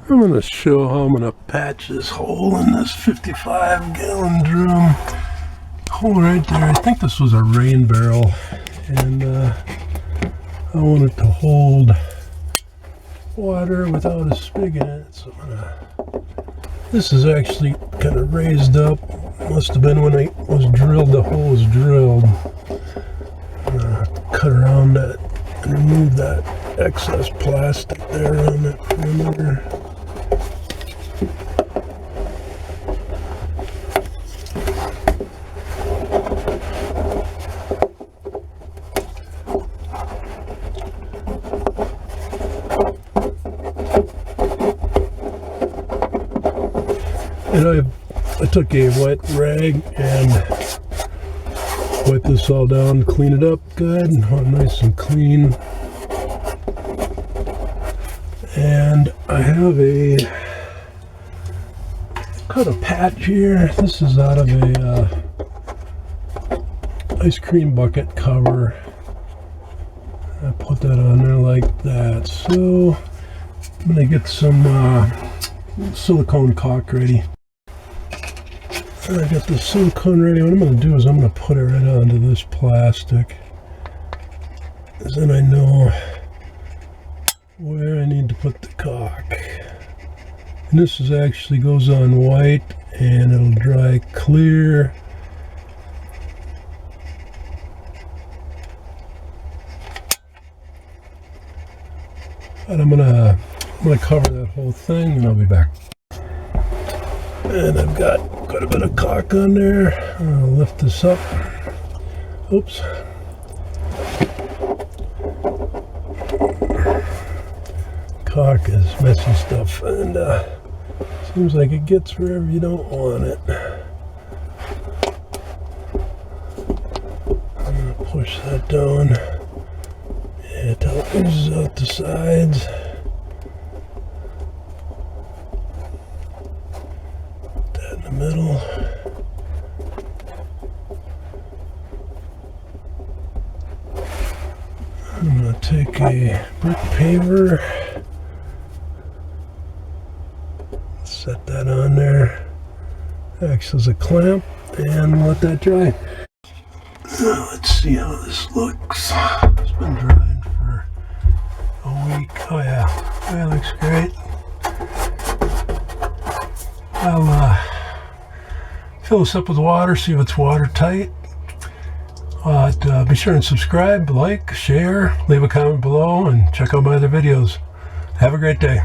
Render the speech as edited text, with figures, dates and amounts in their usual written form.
I'm going to show how I'm going to patch this hole in this 55-gallon drum. Hole right there. I think this was a rain barrel, and I want it to hold water without a spig in it. So this is actually kind of raised up. Must have been when it was drilled. The hole was drilled. I'm going to cut around that and remove that excess plastic there on that perimeter. And I took a wet rag and wipe this all down, clean it up good, nice and clean. And I have cut a patch here. This is out of a ice cream bucket cover. I put that on there like that. So I'm gonna get some silicone caulk ready. I got the silicone ready. What I'm going to do is I'm going to put it right onto this plastic, because then I know where I need to put the caulk. And this is actually goes on white and it'll dry clear. But I'm gonna cover that whole thing and I'll be back. And I've got quite a bit of caulk on there. I'll lift this up. Oops. Caulk is messy stuff, and seems like it gets wherever you don't want it. I'm gonna push that down. Yeah, till it oozes out the sides. Middle. I'm going to take a brick paver, set that on there, acts as a clamp, and let that dry. Now let's see how this looks. It's been drying for a week. Oh yeah, that looks great. I'll fill this up with water, see if it's watertight. Be sure and subscribe, like, share, leave a comment below, and check out my other videos. Have a great day.